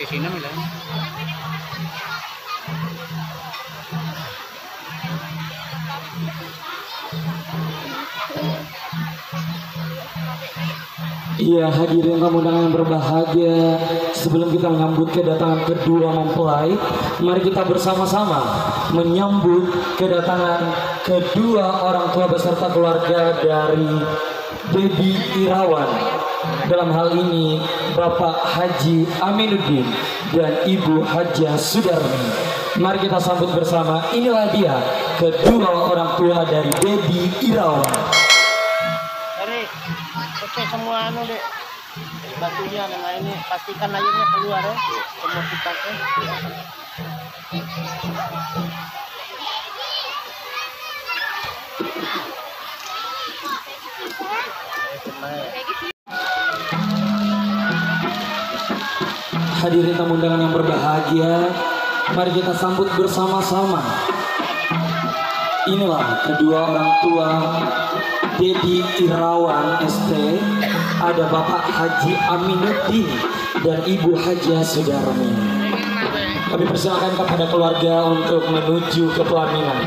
Di sini bilang. Iya, hadirin tamu undangan yang berbahagia, sebelum kita menyambut kedatangan kedua mempelai, mari kita bersama-sama menyambut kedatangan kedua orang tua beserta keluarga dari Baby Irawan. Dalam hal ini Bapak Haji Aminuddin dan Ibu Hajah Sudarmi. Mari kita sambut bersama. Inilah dia kedua orang tua dari Baby Irawan. Oke, semua anu dek batunya dengan ini pastikan airnya keluar ya, semua kupasnya. Hadirin tamu undangan yang berbahagia, mari kita sambut bersama-sama. Inilah kedua orang tua Baby Irawan ST, ada Bapak Haji Aminuddin dan Ibu Hajah Sudarmi. Kami persilakan kepada keluarga untuk menuju ke pelaminan.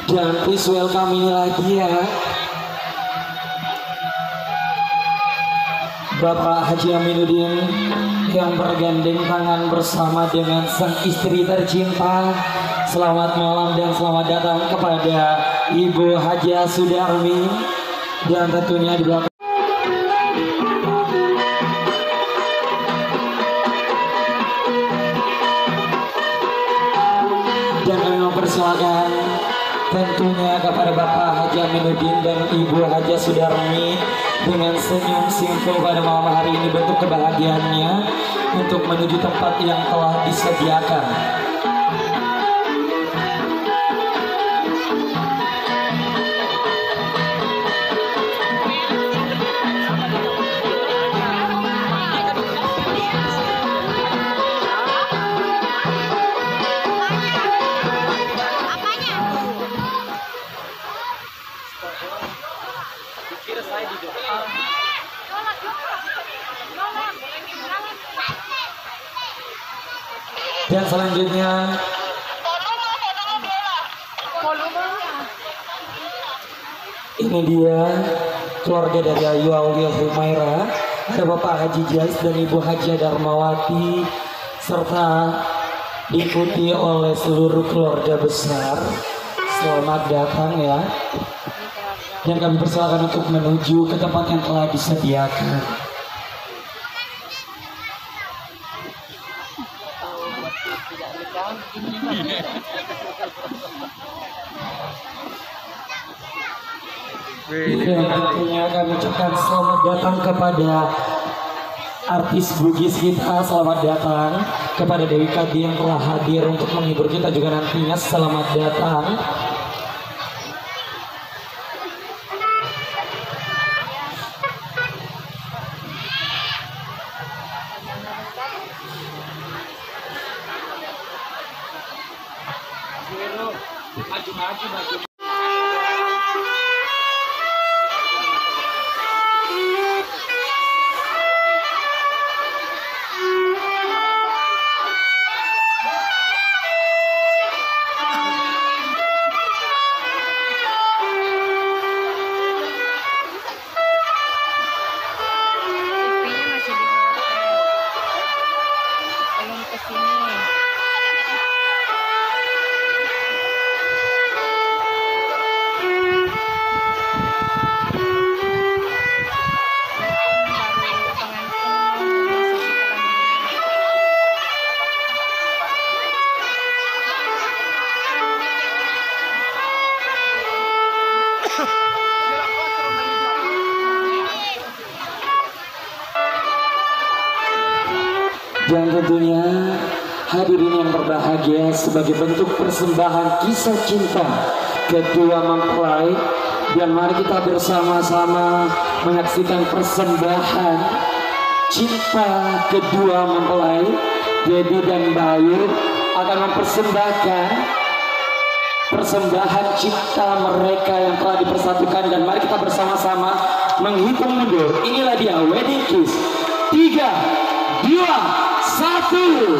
Dan please welcome ini lagi ya Bapak Haji Aminuddin yang bergandeng tangan bersama dengan sang istri tercinta. Selamat malam dan selamat datang kepada Ibu Hajah Sudarmi. Dan tentunya di belakang dan kami mempersilakan tentunya kepada Bapak Haji Aminuddin dan Ibu Hajah Sudarmi dengan senyum simpul pada malam hari ini, bentuk kebahagiaannya untuk menuju tempat yang telah disediakan. Dan selanjutnya ini dia keluarga dari Ayu Aulia Humaira, ada Bapak Haji Jais dan Ibu Hajah Darmawati, serta diikuti oleh seluruh keluarga besar. Selamat datang ya. Dan kami persilakan untuk menuju ke tempat yang telah disediakan. Dan tentunya kami ucapkan selamat datang kepada artis Bugis kita. Selamat datang kepada Dewi Kadi yang telah hadir untuk menghibur kita juga nantinya. Selamat datang. ke sini. Dan tentunya hadirin yang berbahagia, sebagai bentuk persembahan kisah cinta kedua mempelai, dan mari kita bersama-sama menyaksikan persembahan cinta kedua mempelai. Dedi dan Bayu akan mempersembahkan persembahan cinta mereka yang telah dipersatukan, dan mari kita bersama-sama menghitung mundur. Inilah dia wedding kiss. 3, 2, 1.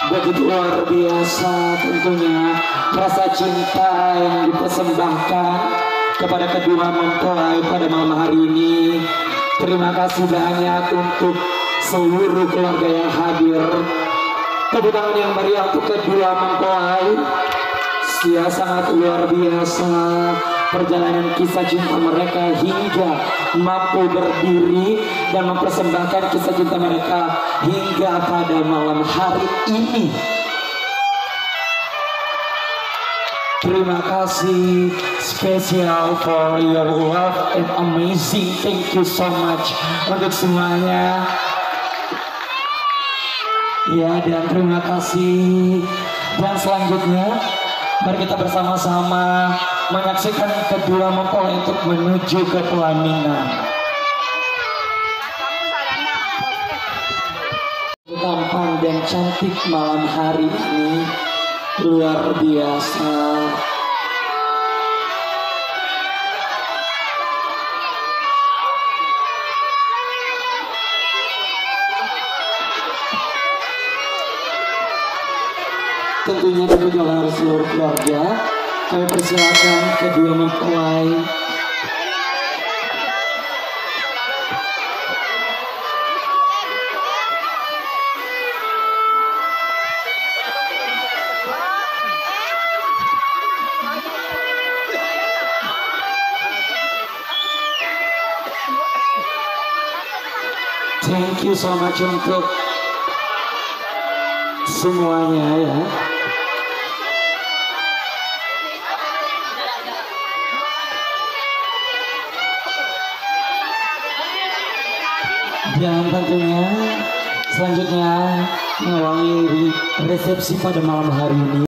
Begitu luar biasa tentunya rasa cinta yang dipersembahkan kepada kedua mempelai pada malam hari ini. Terima kasih banyak untuk seluruh keluarga yang hadir. Tepuk tangan yang meriah untuk kedua mempelai. Sangat luar biasa perjalanan kisah cinta mereka hingga mampu berdiri dan mempersembahkan kisah cinta mereka hingga pada malam hari ini. Terima kasih spesial for your love and amazing. Thank you so much untuk semuanya. Ya, dan terima kasih. Dan selanjutnya mari kita bersama-sama menyaksikan kedua mempelai untuk menuju ke pelaminan. Tampan dan cantik malam hari ini luar biasa. Tentunya diikuti oleh seluruh keluarga. Kami persilakan kedua mempelai. Thank you so much untuk semuanya ya. Dan tentunya selanjutnya mengawali resepsi pada malam hari ini.